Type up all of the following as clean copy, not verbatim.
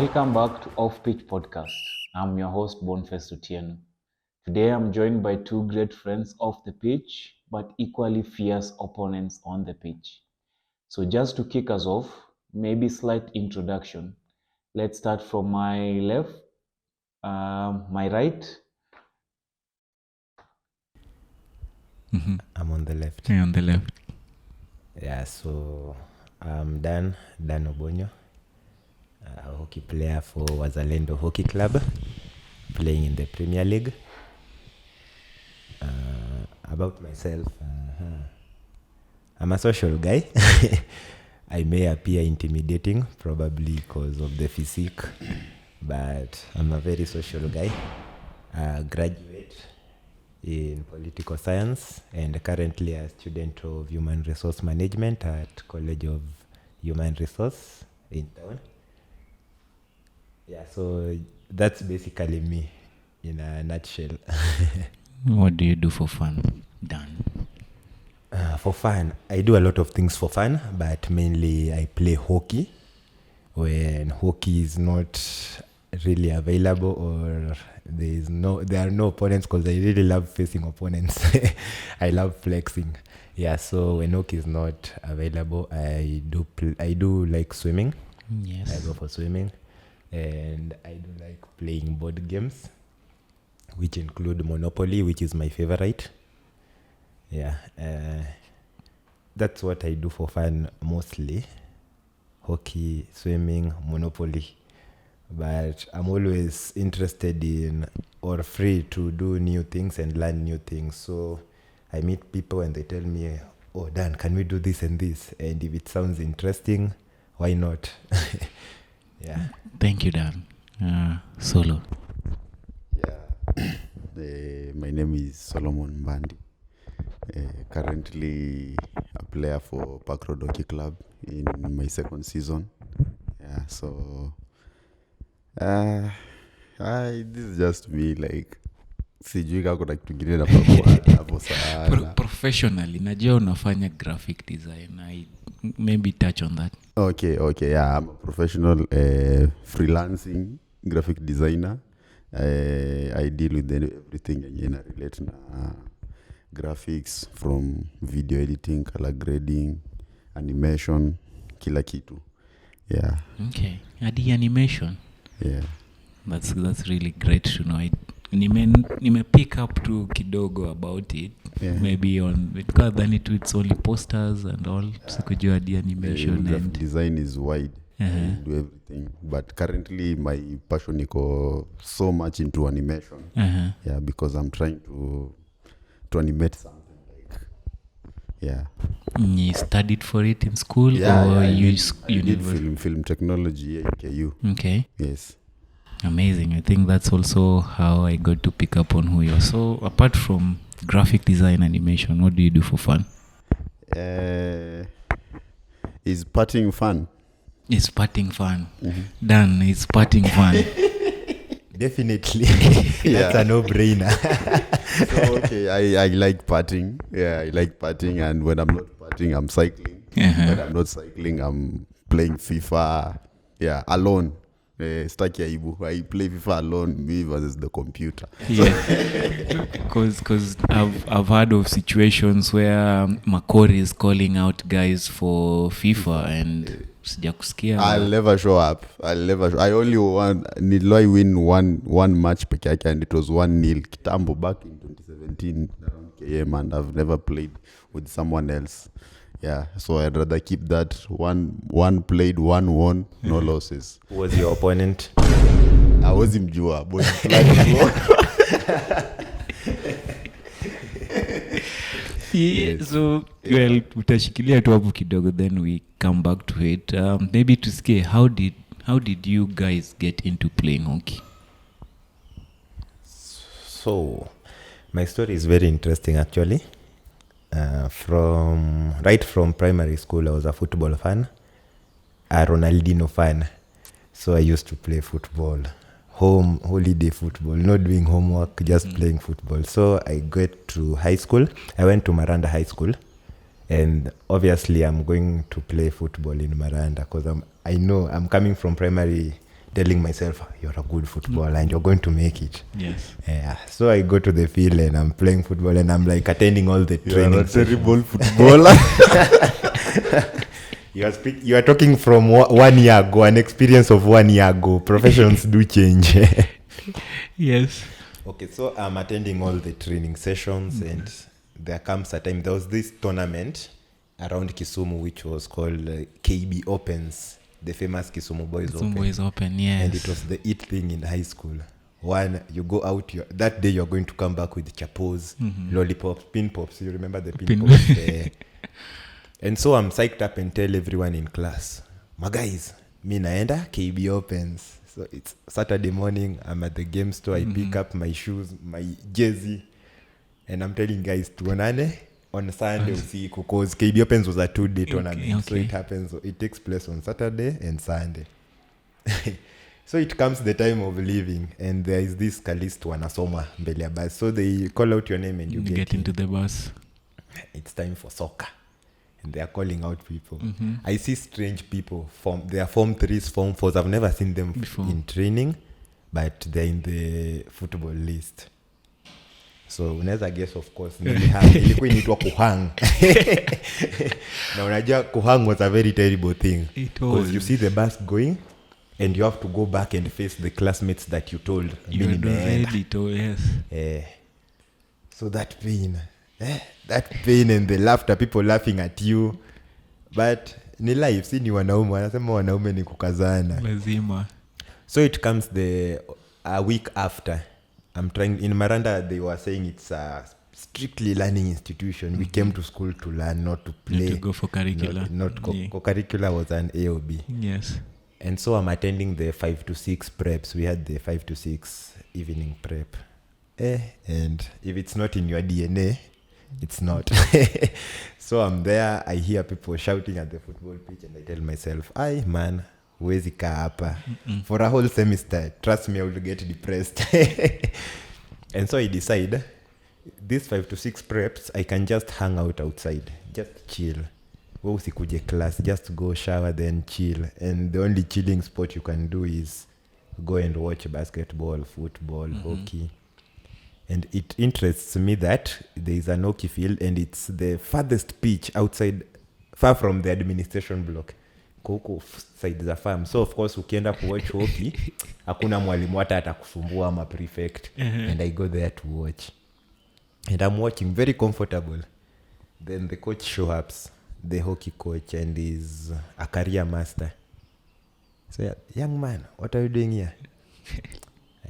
Welcome back to Off Pitch Podcast. I'm your host, Boniface Otieno. Today I'm joined by two great friends off the pitch, but equally fierce opponents on the pitch. So just to kick us off, maybe slight introduction. Let's start from my left, my right. I'm on the left. Yeah, on the left. Yeah, so I'm Dan Obonyo, a hockey player for Wazalendo Hockey Club, playing in the Premier League. About myself, I'm a social guy. I may appear intimidating, probably because of the physique, but I'm a very social guy. Graduate in political science and currently a student of human resource management at College of Human Resource in town. Yeah, so that's basically me in a nutshell. What do you do for fun, Dan? For fun, I do a lot of things for fun, but mainly I play hockey when hockey is not really available or there are no opponents, because I really love facing opponents. I love flexing. Yeah, so when hockey is not available, I do like swimming. Yes. I go for swimming, and I do like playing board games, which include Monopoly, which is my favorite. Yeah, that's what I do for fun mostly: hockey, swimming, Monopoly. But I'm always interested in or free to do new things and learn new things. So I meet people and they tell me, "Oh, Dan, can we do this and this?" And if it sounds interesting, why not? Yeah. Thank you, Dan. Solo. Yeah, my name is Solomon Mbadi. Currently a player for Parkroad Hockey Club in my second season. Yeah, so this is just me, like sijui kako na kitu kingine hapo sana. Professionally, najua unafanya graphic design. I maybe touch on that. Okay, yeah, I'm a professional freelancing graphic designer. I deal with everything yenye relate na graphics, from video editing, color grading, animation, kila kitu. Yeah. Okay. Adi animation. Yeah. That's really great to know. Nime pick up to kidogo about it. Yeah. Maybe on because then it's only posters and all. Sikujua adi animation Graphic design is wide. I do everything, but currently my passion iko so much into animation. Yeah, because I'm trying to animate something like, yeah. You studied for it in school, Yeah, or I you did film technology at UKU. Okay. Yes. Amazing. I think that's also how I got to pick up on who you are. So apart from graphic design, animation, what do you do for fun? Is partying fun? It's partying fun. Dan, it's partying fun. Definitely. That's a no-brainer. So, okay, I like partying. Yeah, I like partying, and when I'm not partying, I'm cycling. When I'm not cycling, I'm playing FIFA. Yeah, alone. Staki aibu. I play FIFA alone, me versus the computer. Yeah, because I've heard of situations where Makori is calling out guys for FIFA and sijakusikia. I'll never show up. I only niloi win one match peke yake, and it was 1-0 kitambo back in 2017 around KM, and I've never played with someone else. Yeah, so I'd rather keep that one played, one won, no losses. Who was your opponent? I was mjua, boy. Yeah, so well, utashikilia tu hapo kidogo, then we come back to it. Maybe to scare, how did you guys get into playing hockey? So, my story is very interesting actually. From primary school, I was a football fan, a Ronaldinho fan. So I used to play football, holiday football, not doing homework, just playing football. So I got to high school. I went to Miranda High School, and obviously I'm going to play football in Miranda because I know I'm coming from primary telling myself, you're a good footballer and you're going to make it. Yes. Yeah. So I go to the field and I'm playing football and I'm like attending all the training sessions. Terrible footballer. You are talking from 1 year ago, an experience of 1 year ago. Professions do change. Yes. Okay, so I'm attending all the training sessions and there comes a time, there was this tournament around Kisumu which was called KB Opens, the famous Kisumu Boys Open. Kisumu Boys Open, yes. And it was the it thing in high school. One, you go out, that day you're going to come back with chapos, lollipops, pin pops. You remember the pin pops? And so I'm psyched up and tell everyone in class, my guys, me naenda KB Opens. So it's Saturday morning, I'm at the game store, I pick up my shoes, my jersey, and I'm telling guys, tuonane on Sunday usiku, because KB Opens was a 2-day tournament. So it takes place on Saturday and Sunday. So it comes the time of leaving, and there is this Kalisto wanasoma mbele ya bus. So they call out your name and you get into the bus. It's time for soccer. And they are calling out people. I see strange people. They are Form 3s, Form 4s. I've never seen them before in training, but they're in the football list. So unaweza guess, of course, ilikuwa inaitwa kuhang. Na unajua kuhang was a very terrible thing. Because you see the bus going, and you have to go back and face the classmates that you told. You already told, yes. So that pain and the laughter, people laughing at you. But ni life, si ni wanaume, wanasema wanaume ni kukazana. Lazima. So it comes a week after. In Miranda, they were saying it's a strictly learning institution. We came to school to learn, not to play. Not to go for curricular. Co-curricular was an AOB. Yes. And so I'm attending the 5 to 6 preps. We had the 5 to 6 evening prep. And if it's not in your DNA, it's not. So I'm there, I hear people shouting at the football pitch, and I tell myself, "Ay man, huwezi kaa hapa for a whole semester. Trust me, I will get depressed." And so I decide, these 5 to 6 preps, I can just hang out outside, just chill. Wewe usikuje class, just go shower then chill. And the only chilling spot you can do is go and watch basketball, football, hockey. And it interests me that there is an hockey field and it's the farthest pitch outside, far from the administration block. Huko side za farm. So of course ukienda kuwatch hockey, hakuna mwalimu hata atakusumbua ama prefect. And I go there to watch. And I'm watching, very comfortable. Then the coach shows up, the hockey coach, and is a career master. So yeah, young man, what are you doing here?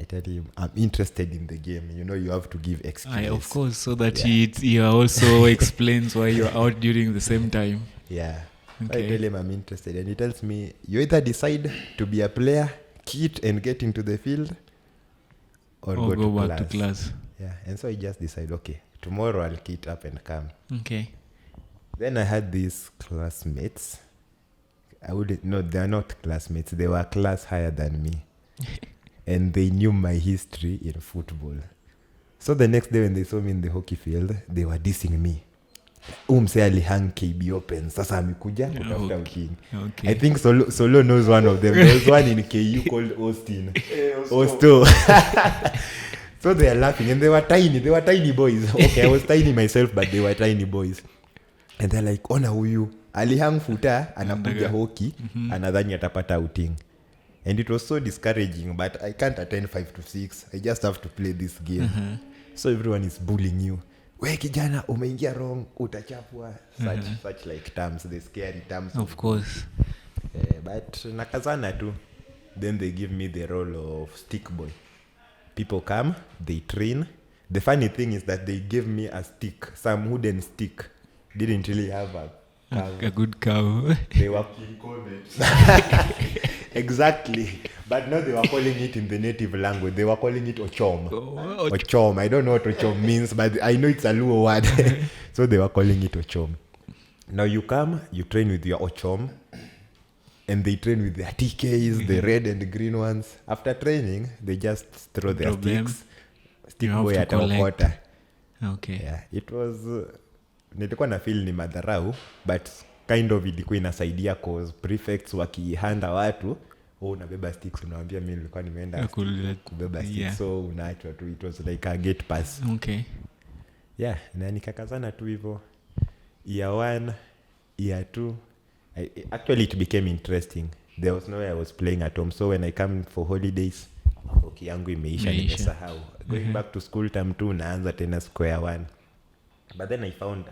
I tell him, I'm interested in the game. You know, you have to give excuses. Of course, so that he also explains why you're out during the same time. Yeah. Okay. I tell him I'm interested. And he tells me, you either decide to be a player, kit and get into the field, or go back to class. Yeah. And so I just decide, okay, tomorrow I'll kit up and come. Okay. Then I had these classmates. They are not classmates. They were a class higher than me. And they knew my history in football. So the next day when they saw me in the hockey field, they were dissing me. Mse alihang KB Open. Sasa amekuja kutafuta uking. Okay. I think Solo knows one of them. There was one in KU called Austin. Osto. So they are laughing and they were tiny boys. Okay, I was tiny myself, but they were tiny boys. And they're like, ona huyu alihang futa anakuja hockey, anadhani atapata outing. And it was so discouraging, but I can't attend 5 to 6. I just have to play this game. So everyone is bullying you. We kijana, umeingia wrong, utachapwa. Such like terms, the scary terms. Of course. But nakazana too. Then they give me the role of stick boy. People come, they train. The funny thing is that they gave me a stick, some wooden stick. Didn't really have a good cow. They were exactly. But now they were calling it in the native language. They were calling it ochom. Ochom. I don't know what ochom means, but I know it's a Luo word. So they were calling it ochom. Now you come, you train with your ochom, and they train with their TKs, the red and the green ones. After training, they just throw their sticks. Stick boy at water. Okay. Yeah, it was... nilikuwa na feel ni madharau, but kind of ilikuwa inasaidia cause prefects wakihanda watu unabeba sticks, unawambia mimi nilikuwa nimeenda kubeba sticks, yeah. so unaachwa tu. It was like a gate pass. Okay. Yeah, na nikakazana tu hivyo. Year 1, year 2, actually it became interesting. There was no way I was playing at home, so when I come for holidays, hockey yangu imeisha, nimesahau. Going back to school term 2, naanza tena square 1. But then I found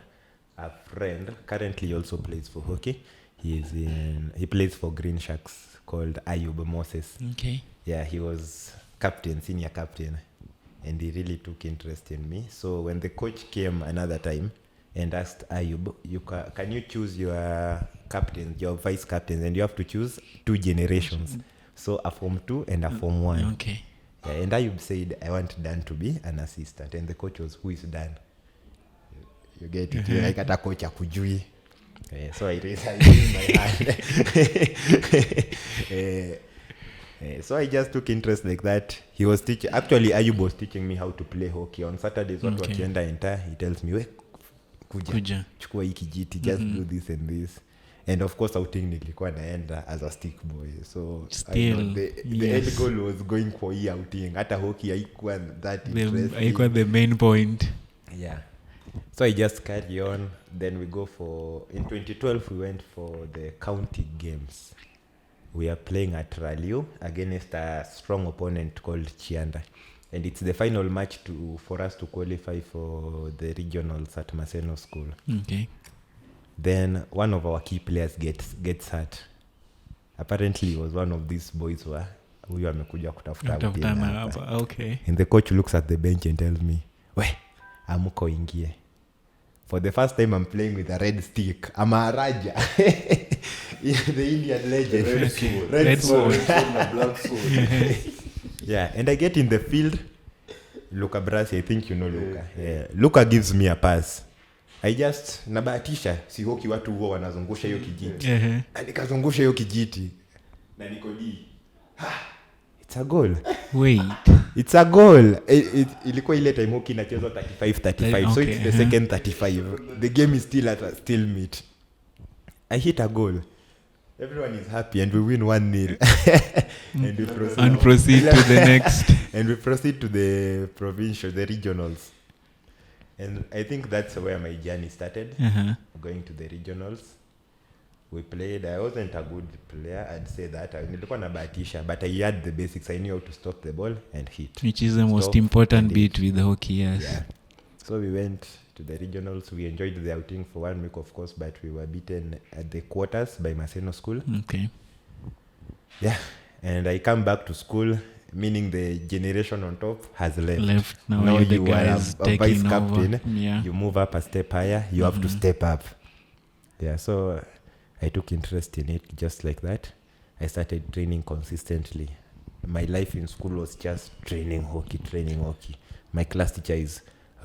a friend, currently also plays for hockey. He plays for Green Sharks, called Ayub Moses. Okay. Yeah, he was senior captain, and he really took interest in me. So when the coach came another time and asked Ayub, can you choose your captain, your vice captains, and you have to choose 2 generations. So a Form 2 and a Form 1. Okay. Yeah, and Ayub said, I want Dan to be an assistant. And the coach was, who is Dan? You get it? Like hata coach akujui. So I raised my hand. So I just took interest like that. He was teaching. Actually, Ayub was teaching me how to play hockey. On Saturdays, watu wakienda enter, he tells me, we kuja. Chukua hii kijiti, just do this and this. And of course, outing nilikuwa naenda as a stick boy. So still, the end goal was going for hii outing. Hata hockey haikuwa that interesting. Haikuwa the main point. Yeah. So I just carry on. Then we go in 2012, we went for the county games. We are playing at Ralio against a strong opponent called Chianda. And it's the final match for us to qualify for the regionals at Maseno School. Okay. Then one of our key players gets hurt. Apparently he was one of these boys huyu amekuja kutafuta hapa. Okay. And the coach looks at the bench and tells me, we, amuko ingie. For the first time I'm playing with a red stick. I'm a Raja. The Indian legend. Red sword. Black sword. Yeah, and I get in the field. Luka Brasi, I think you know Luka. Yeah. Luka gives me a pass. I just nabahatisha, si hoki watu huwa wanazungusha hiyo kijiti. Nikazungusha hiyo kijiti. Na niko it's a goal. Wait. It's a goal. Ilikuwa ile time hoki inachezwa 35. Okay, so it's the second 35. The game is still at a stalemate. I hit a goal. Everyone is happy and we win 1-0. And we proceed to the next. And we proceed to the provincial, the regionals. And I think that's where my journey started. Going to the regionals. We played. I wasn't a good player, I'd say that. Nilikuwa nabahatisha, but I had the basics. I knew how to stop the ball and hit. Which is the most important bit with hockey, yes. Yeah. So we went to the regionals. We enjoyed the outing for 1 week, of course, but we were beaten at the quarters by Maseno School. Okay. Yeah. And I come back to school, meaning the generation on top has left. Now you the are a vice captain. Over. Yeah. You move up a step higher. You have to step up. Yeah, so I took interest in it just like that. I started training consistently. My life in school was just training hockey. My class teacher is,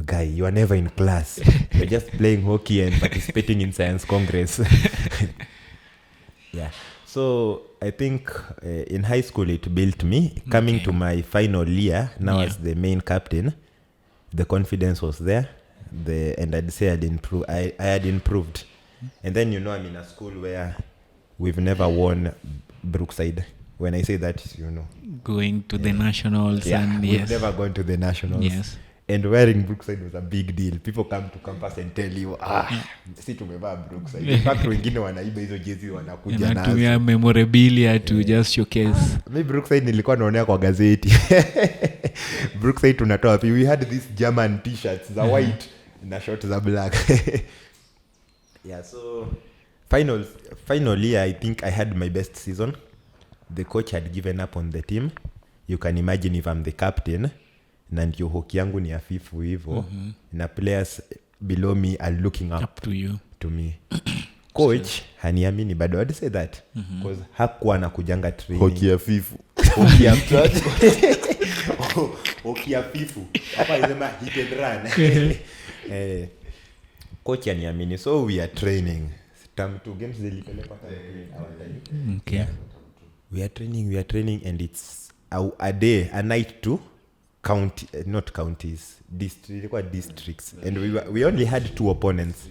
guy, you are never in class. You're just playing hockey and participating in science congress. Yeah. So I think in high school it built me. Coming to my final year, now as the main captain, the confidence was there. And I'd say I had improved. And then, I'm in a school where we've never won Brookside. When I say that, going to the nationals. Yeah, and we've never gone to the nationals. Yes. And wearing Brookside was a big deal. People come to campus and tell you, si tumevaa Brookside. In fact, wengine wanaiba hizo jezi wanakuja nazo. Tumia memorabilia to just showcase. Mi Brookside nilikuwa naonea kwa gazeti. Brookside tunatoa wapi? We had these German t-shirts, za white na shorts za black. Yeah, so finally, I think I had my best season. The coach had given up on the team. You can imagine if I'm the captain, na ndio hoki yangu ni hafifu hivyo, na players below me are looking up to me. Coach haniamini bado. I'd say that because hakuwa anakujanga training. Hoki hafifu. Hoki hafifu. Hapa inasema hit and run. Coach haniamini, so we are training. Term 2 games zilipelekwa Okay. Yeah. We are training and it's a night to not counties, districts. And we only had 2 opponents.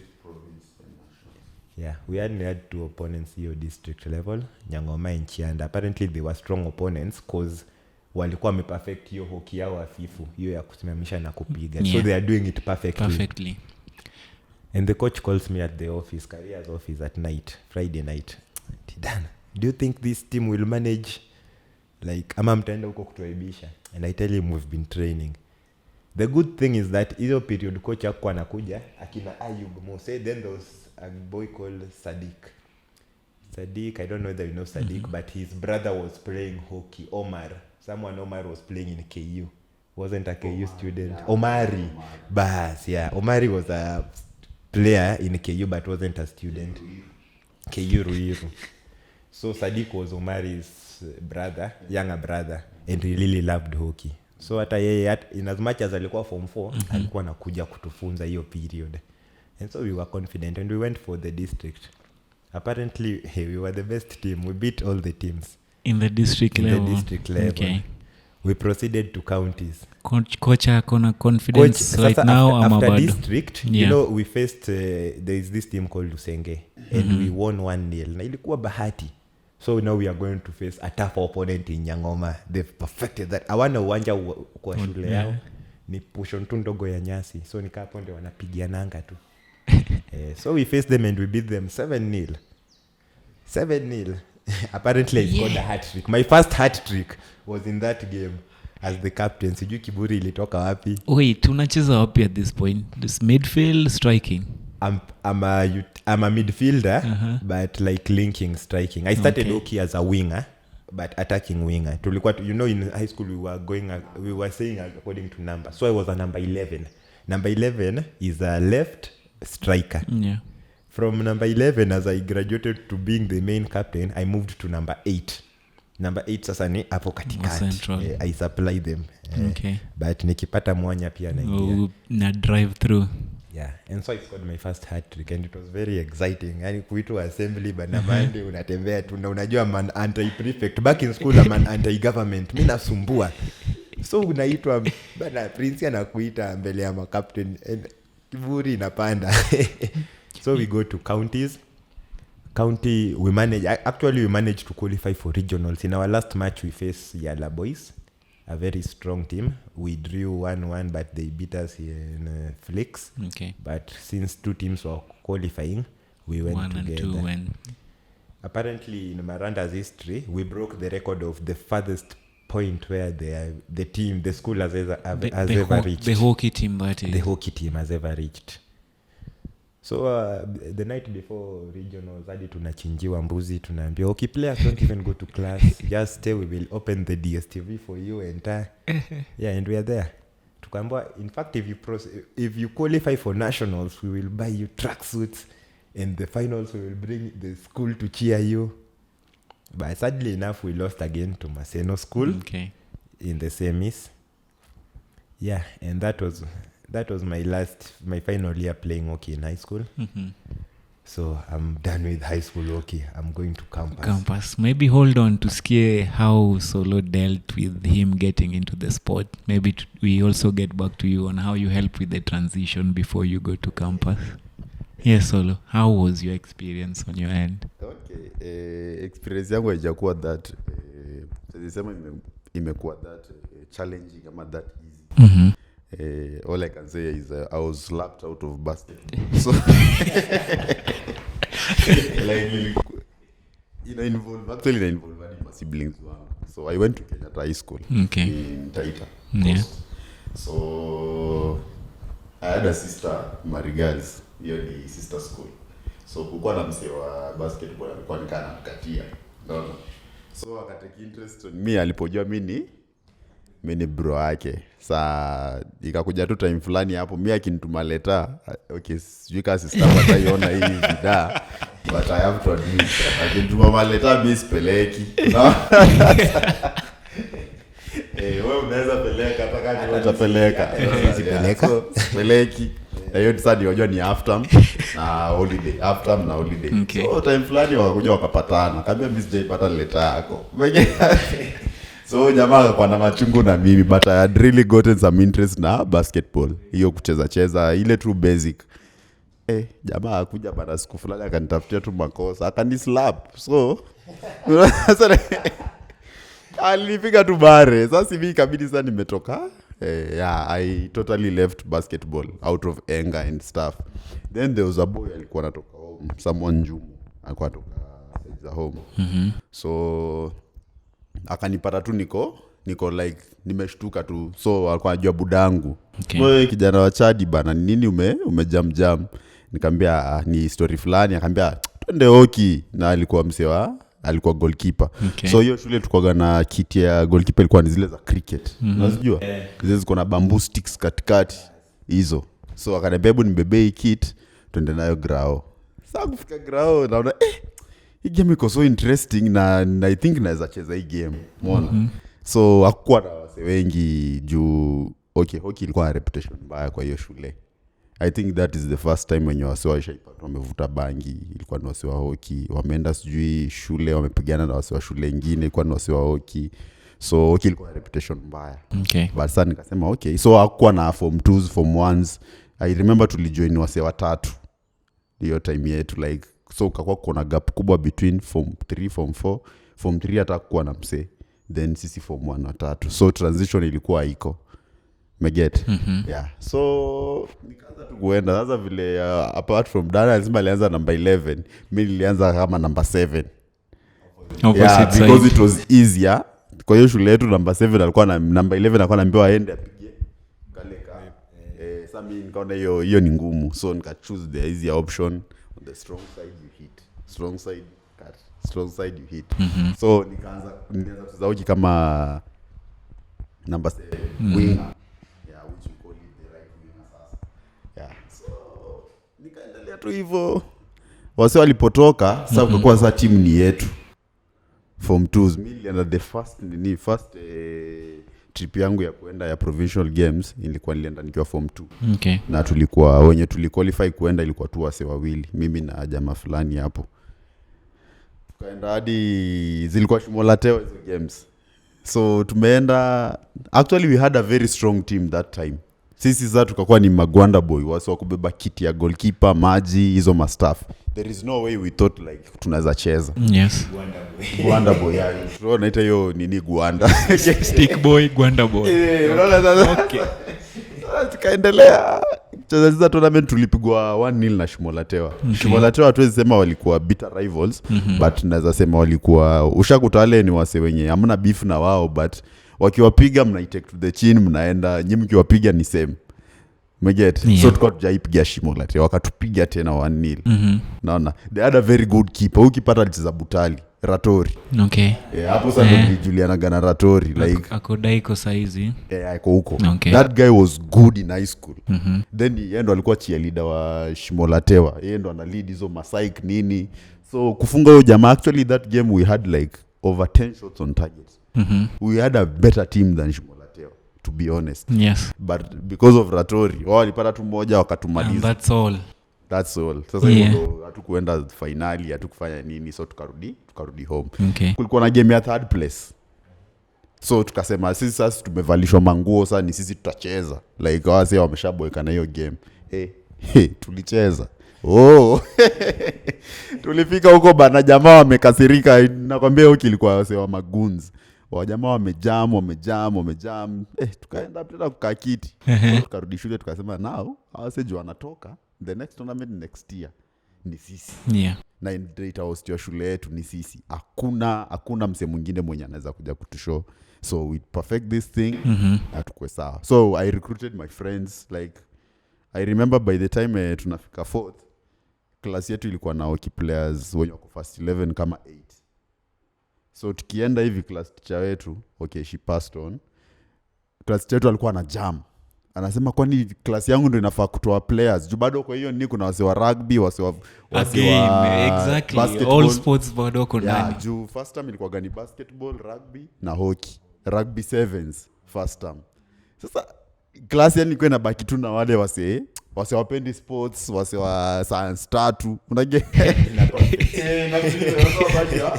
Yeah, we had 2 opponents here district level, Nyangoma and Chianda. Apparently they were strong opponents cause walikuwa wameperfect hiyo hoki yao hafifu, hiyo ya kusimamisha na kupiga. So they are doing it perfectly. And the coach calls me at the office, careers office at night, Friday night. Tidana, do you think this team will manage? Like, ama mtaenda huko kutuaibisha? And I tell him we've been training. The good thing is that hiyo period coach hakuwa anakuja, akina Ayub Mose, then there was a boy called Sadiq, I don't know whether you know Sadiq, but his brother was playing hockey, Omar was playing in KU. Wasn't a KU student. Yeah. Omari. Bas, yeah. Omari was a player in KU but wasn't a student. KU Ruiru. So Sadiq was Omari's brother, younger brother, and he really loved hockey. So hata yeye in as much as alikuwa form 4, alikuwa anakuja kutufunza hiyo period. And so we were confident and we went for the district. Apparently, we were the best team. We beat all the teams. In the district level? Okay. We proceeded to counties. Coach akona confidence right now after district, you know, we faced, there is this team called Lusenge, and we won 1-0. Na ilikuwa bahati. So now we are going to face a tough opponent in Nyangoma. They've perfected that. Hawana uwanja kwa shule yao. Ni portion tu ndogo ya nyasi. So nikaa hapo ndio wanapigiananga tu. So we faced them and we beat them 7-0. Apparently I scored a hat trick. My first hat trick was in that game as the captain. Sijui kiburi ilitoka wapi. Wait, unacheza wapi at this point? This midfield striking? I'm a midfielder, but like linking, striking. I started hockey as a winger, but attacking winger. Tulikuwa, you know, in high school we were saying according to number. So I was a number 11. Number 11 is a left striker. Yeah. From number 11, as I graduated to being the main captain, I moved to number 8. Number 8 sasa ni hapo katikati. I supply them. But nikipata mwanya pia naingia. Na drive through. Yeah, and so I scored my first hat trick and it was very exciting. Yani kuitwa assembly bana Monday unatembea tu na unajua man anti-prefect. Back in school I'm an anti-government. Mimi nasumbua. So unaitwa bana prince anakuita mbele ya captain and kiburi inapanda. So we go to counties. We managed to qualify for regionals. In our last match we faced Yala Boys, a very strong team. We drew 1-1 but they beat us in flicks. But since 2 teams were qualifying, we went 1 together. 1 and 2 went. Apparently in Maranda's history, we broke the record of the farthest point where the school has ever reached. The hockey team, that is. The hockey team has ever reached. So the night before regionals, hadi tunachinjiwa mbuzi, tunaambia hockey players don't even go to class, just stay, we will open the DSTV for you and yeah, and we are there. Tukaambiwa, in fact, if you qualify for nationals, we will buy you tracksuits, and the finals we will bring the school to cheer you. But sadly enough, we lost again to Maseno School in the semis. Yeah, and that was my final year playing hockey in high school. So I'm done with high school hockey. I'm going to campus. Maybe hold on to scare how Solo dealt with him getting into the sport. Maybe we also get back to you on how you help with the transition before you go to campus. Yes, Solo. How was your experience on your end? Okay. Experience yangu haijakuwa that sema imekuwa that challenging ama that easy. All I can say is I was slapped out of basketball. So like involve my siblings. So I went to Kenyatta High School in Taita. Yeah. So I had a sister, Marigals, hiyo ni sister school. So kulikuwa na msee wa basketball alikuwa nikana mkatia. Unaona? So akatake interest in me alipojua mimi ni bro yake. Saa ikakuja tu time fulani hapo mimi akinituma letter. Okay, sijui kama sister wataiona hii video. But I have to admit, akinituma letter mimi sipeleki. Wewe unaweza peleka hata kama wewe utapeleka. Sipeleka. Peleki. Hiyo sasa ndio ni half term na holiday. So time fulani wakakuja wakapatana. Kaambia mimi sijaipata letter yako. So jamaa kwa na machungu na mimi, but I had really gotten some interest na basketball. Hiyo kucheza ile true basic. jamaa akuja bana siku fulani akanitafutia tu makosa akanislap so alipiga tu bare sasa hivi kabidi sana nimetoka I totally left basketball out of anger and stuff. Then there was a boy alikuwa anatoka home, someone Njumu alikuwa anatoka home. So akanipata tu niko like nimeshtuka tu, so alikuwa anajua budangu. Wewe kijana wa Chadi bana, nini umejam nikamwambia ni story fulani, akaniambia twende hockey, na alikuwa msewa, alikuwa goalkeeper. So hiyo shule tulikuwa na kit ya goalkeeper ilikuwa ni zile za cricket. Unajua? Zile ziko na bamboo sticks katikati hizo. So akaniambia nibebe hii kit twende nayo grao. Sasa kufika grao naona hii game iko so interesting na I think naweza cheza hii game. Umeona? So hakuwa na wase wengi juu hockey ilikuwa na reputation mbaya kwa hiyo shule. I think that is the first time when wase washaipata wamevuta bangi, ilikuwa ni wase wa hockey. Wameenda sijui shule wamepigana na wase wa shule nyingine, ilikuwa ni wase wa hockey. So hockey ilikuwa na reputation mbaya. But sasa nikasema okay. So hakuwa na form 2s, form 1s. I remember tulijoin wase watatu hiyo time yetu like, so kakua kuna gap kubwa between form 3, form 4. Form 3 hata kuwa na mse. Then sisi form 1 na 3. So transition ilikuwa iko. Meget. Yeah. So nikaanza tu kuenda sasa vile apart from Dana lazima alianza number 11. Mimi nilianza kama number 7. Yeah, because it was easier. Kwa hiyo shule yetu number 7 alikuwa na number 11 alikuwa anaambiwa aende apige kale ka. Sasa mimi nikaona hiyo ni ngumu. So nika choose the easier option. On the strong side you hit. Strong side cut. Strong side you hit. So nikaanza kucheza hockey kama number 7 winger. Nikaendelea tu hivyo. Wase walipotoka, sasa kwa sasa timu ni yetu. Form 2s nilienda the first trip yangu ya kuenda ya provincial games nilienda nikiwa form 2. Na tulikuwa wenye tuliqualify kuenda ilikuwa tu wase wawili, mimi na jamaa fulani hapo. Tukaenda hadi zilikuwa Shimolateo hizo games. So tumeenda, actually we had a very strong team that time. Sisi za tukakuwa ni magwanda boy, wase wakubeba kiti ya goalkeeper, maji, hizo mastaff. There is no way we thought like tunaweza cheza. Yes. Gwanda boy. Tunaita hiyo nini gwanda. Stick boy, gwanda boy. Okay. Tukaendelea. Cheza tournament tulipigwa 1-0 na Shimolateo. Shimolateo hatuwezi sema walikuwa bitter rivals, but naweza sema walikuwa ushakutale ni wase wenye hamna beef na wao, but wakiwapiga mnaitake to the chin, mnaenda nyinyi mkiwapiga ni same. Umeget? Yeah. So tukao tujaipiga Shimolateo wakatupiga tena 1-0. Naona they had a very good keeper. Ukipata alicheza Butali Ratori. Hapo sasa ndio Juliana Gana Ratori like akodai ko saizi. Ako huko. That guy was good in high school. Then yeye ndo alikuwa cheerleader wa Shimolateo. Yeye ndo ana lead hizo masaik nini. So kufunga huyo jamaa, actually that game we had like over 10 shots on target. We had a better team than Shimolateo, to be honest. Yes. But because of Ratori, wao walipata tu moja wakatumaliza. That's all. Sasa hiyo hatukuenda finali, hatukufanya nini, so tukarudi home. Kulikuwa na game ya third place. So tukasema sisi sasa tumevalishwa manguo, sasa ni sisi tutacheza. Like wase wameshaboeka na hiyo game. Tulicheza. Tulifika huko bana, jamaa wamekasirika, nakwambia huko ilikuwa wase wa magunzi. Wajamaa wamejam. Tukaenda tena kukaa kiti. Tukarudi shule tukasema now hawaseju wanatoka. The next tournament next year ni sisi. Na data host ya shule yetu ni sisi. Hakuna mse mwingine mwenye anaweza kuja kutushow. So we perfect this thing. Atukwe sawa. So I recruited my friends. Like I remember by the time tunafika 4th, class yetu ilikuwa na hockey players wenye wako first 11 kama 8. So tukienda hivi class teacher wetu, okay, she passed on. Class teacher wetu alikuwa na jam. Anasema kwani class yangu ndio inafaa kutoa players. Juu bado kwa hiyo ni kuna wase wa rugby, wase wa exactly basketball. All sports bado kwa ndani. Juu first time ilikuwa gani basketball, rugby na hockey. Rugby 7s first time. Sasa class yani ilikuwa inabaki tu na wale wase wapendi sports, wase wa science 3. Unajua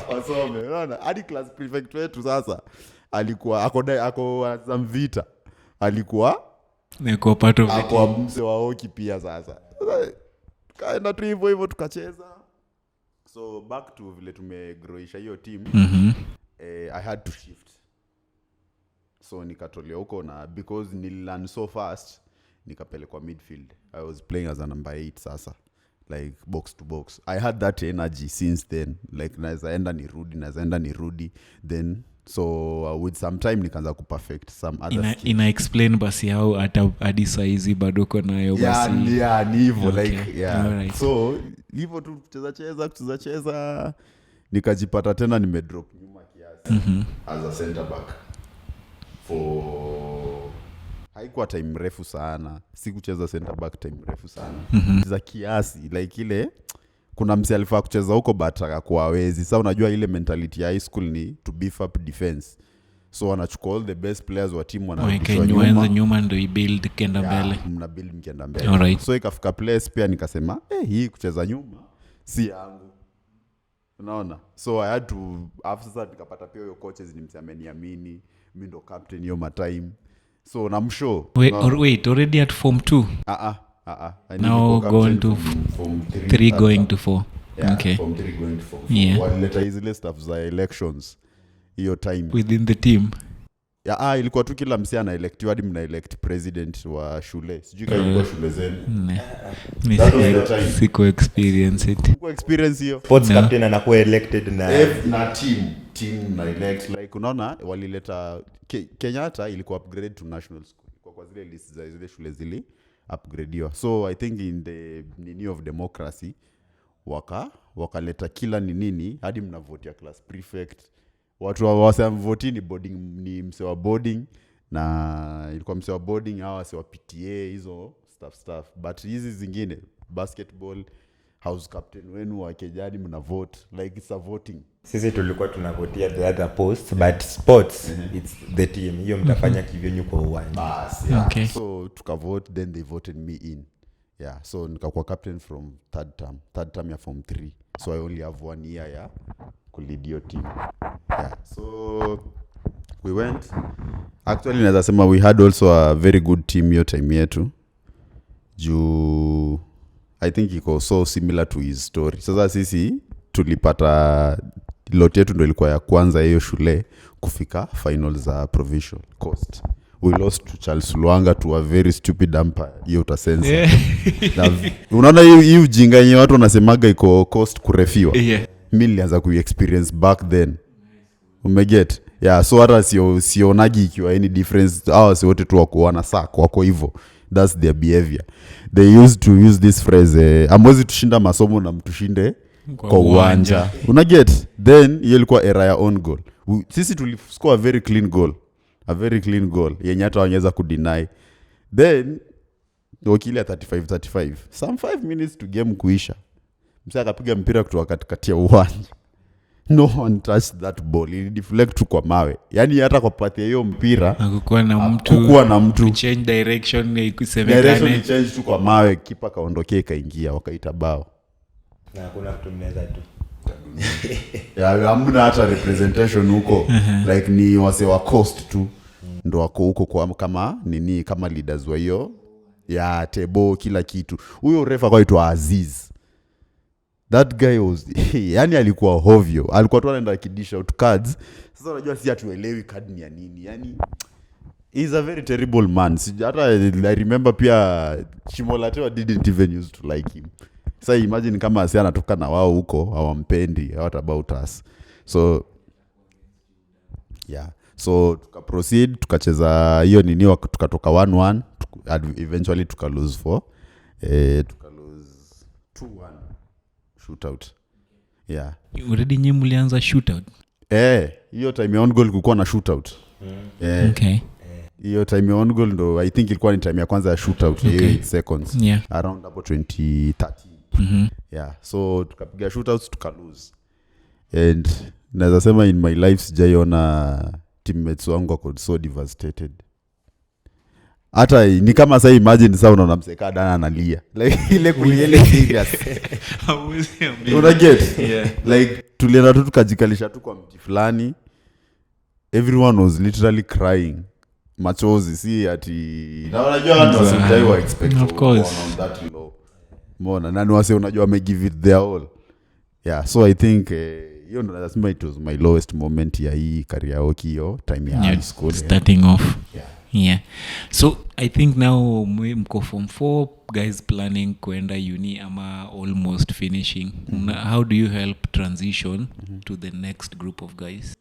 wasome. Unaona? Hadi class prefect wetu sasa alikuwa ako Zamvita. Alikuwa neko part of ako mse wa hockey pia sasa. kaenda tu hivyo tukacheza. So back to vile tumegroisha hiyo team. I had to shift. So nikatolea huko na because nililearn so fast nikapelekwa midfield. I was playing as a number 8 sasa, like box to box. I had that energy since then, like nazaenda nirudi then so with some time nikaanza kuperfect some other skills. Ina explain basi how hadi saizi bado uko nayo basi. Yeah, ni hivyo Okay. like yeah. Alright. So hivyo tu kucheza nikajipata tena nimedrop nyuma kiasi as a center back for haikuwa time refu sana, sikucheza center back time refu sana za kiasi, like ile kuna msi alifaa kucheza huko but akakuwa hawezi. Sasa unajua ile mentality ya high school ni to beef up defense, so wanachukua all the best players wa team wanarudishwa nyuma ndio ibuild kenda mbele. Mna build mkienda mbele. Alright. So ikafika place pia nikasema hii kucheza nyuma si yangu, unaona. So I had to after nikapata pia hiyo coaches ni msiameniamini mimi ndo captain hiyo time. So namshow wait already at form 2 now going to form 3 going to 4. Yeah, okay, form 3 going to 4. Yeah. Walileta zile stuff za elections hiyo time within the team. Ilikuwa tu kila msi ana elect, hadi mna elect president wa shule. Sijui kama ilikuwa shule zenu. Siko experience it. Kwa experience hiyo. Sports captain anakuwa elected na team na elect, like unaona walileta Kenyatta ilikuwa upgrade to national school. Kwa zile list za zile shule zili upgradewa. So I think in the nini of democracy wakaleta kila nini hadi mna vote ya class prefect. Watu wasamvoti ni boarding, ni msewa boarding na ilikuwa msewa boarding hawa wasewa PTA hizo stuff. But hizi zingine basketball house captain wenu wa Kejadi mna vote, like it's a voting. Sisi tulikuwa tunavotia the other post, but sports it's the team. Hiyo mtafanya kivyenyu kwa uwanja. Yeah. Okay. So tukavote, then they voted me in. Yeah, so nikakuwa captain from third term ya form 3. So I only have 1 year ya kulead your team. Yeah, so we went. Actually naweza sema we had also a very good team your time yetu. I think iko so similar to his story. Sasa sisi tulipata lot yetu ndio ilikuwa ya kwanza hiyo shule kufika finals za provincial coast. We lost to Charles Luanga to a very stupid umpire. Hiyo utasensa. Unaona hii ujinga yenye watu wanasemaga iko coast kurefiwa. Yeah. Mimi nilianza ku-experience back then. Umeget? Yeah, so hata sionagi ikiwa any difference. Hawa si wote tu wako hivyo. That's their behavior. They used to use this phrase, amwezi tushinda masomo na mtushinde kwa uwanja. Unaget? Then hiyo ilikuwa era ya own goal. Sisi tuliscore a very clean goal. Yenye hata wanyeza kudeny. Then wakili ya 35 some 5 minutes to game kuisha. Msaka akapiga mpira kutoka katikati ya uwanja. No one touched that ball. It deflect tu kwa mawe. Yaani hata kwa pati hiyo mpira hakukuwa na mtu change direction ikusemekane change tu kwa mawe, kipa kaondokea ikaingia wakaita bao. Na hakuna mtu mnaweza tu. Hamna hata representation huko. Like ni wase wa coast tu ndo wako huko kwa kama leaders wa hiyo ya tebo kila kitu. Huyo refa kwa aitwa Aziz. That guy was yani alikuwa hovyo. Alikuwa tu anaenda kidish out cards. Sasa unajua si hatuelewi card ni ya nini. Yani he's a very terrible man. Hata I remember pia Chimolatewa didn't even used to like him. Sasa imagine kama asi anatoka na wao huko hawampendi, what about us. So yeah. So tukaproceed, tukacheza hiyo nini, tukatoka 1-1, eventually tukalose 4. Tukalose 2-1 shootout. Yeah. Already nyinyi mlianza shootout. Hiyo time on goal kulikuwa na shootout. Okay. Hiyo time on goal ndo I think ilikuwa ni time ya kwanza ya shootout, hiyo 8 seconds. Yeah. Around about 2013. Yeah, so tukapiga shootouts tukalose. And naweza sema in my life sijaiona teammates wangu wako so devastated. Hata ni kama sasa imagine sasa unaona mseka dana analia. Like ile kuliele serious. Una get? Yeah. Like tulienda tu tukajikalisha tu kwa mti fulani. Everyone was literally crying. Machozi si ati na unajua watu wasijaiwa expect of course on that low. Mona nani wase unajua wame give it their all. Yeah, so I think hiyo ndo nasema it was my lowest moment ya hii karaoke hiyo time ya high school starting off. Yeah. So I think now mko form 4 guys planning kuenda uni ama almost finishing. How do you help transition to the next group of guys?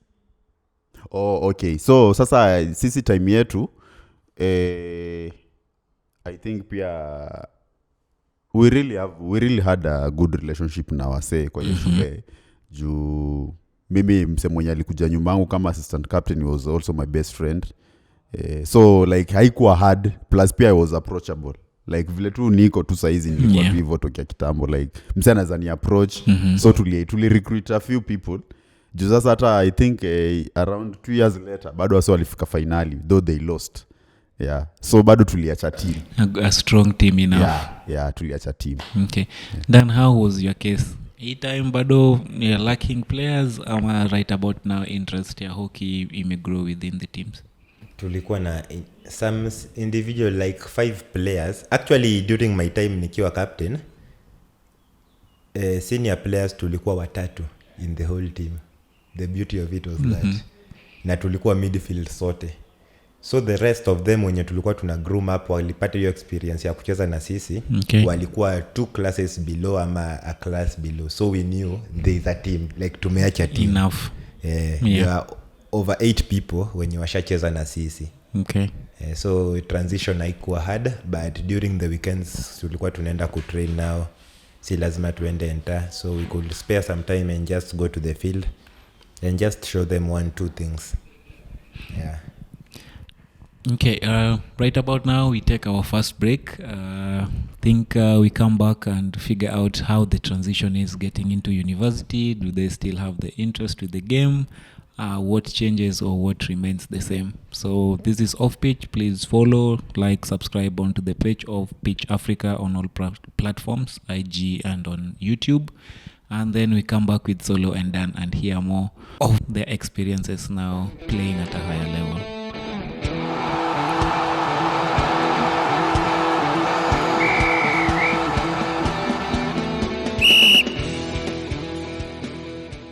Oh, okay. So sasa sisi time yetu I think pia we really had a good relationship na wase kwa hiyo shule juu mimi mse mwenye alikuja nyuma yangu kama assistant captain was also my best friend. So like haikuwa hard plus pia I was approachable like vile tu niko tu saizi nilikuwa hivyo tokea kitambo like mse anaweza ni approach. So tuli recruit a few people juu sasa hata I think around 2 years later bado wase walifika finali though they lost. Yeah, so bado tuliacha team, a strong team enough. Yeah, tuliacha team. Okay. Then how was your case? Time bado you're lacking players ama right about now interest ya hockey grow within the teams? Tulikuwa na some individual like 5 players actually during my time nikiwa captain. Senior players tulikuwa 3 in the whole team. The beauty of it was that na tulikuwa midfield sote. So the rest of them wenye tulikuwa tuna groom up walipata hiyo experience ya kucheza na sisi. Walikuwa 2 classes below ama a class below. So we knew there is a team like tumeacha team enough. There are over 8 people wenye washacheza na sisi. Okay. So transition haikuwa hard but during the weekends tulikuwa tunaenda kutrain now. Si lazima tuende enter, so we could spare some time and just go to the field and just show them 1-2 things. Yeah. Okay, right about now we take our first break. Think we come back and figure out how the transition is getting into university. Do they still have the interest with the game? What changes or what remains the same? So this is Off Pitch. Please follow, like, subscribe onto the page of Pitch Africa on all platforms, IG and on YouTube. And then we come back with Solo and Dan and hear more of their experiences now playing at a higher level.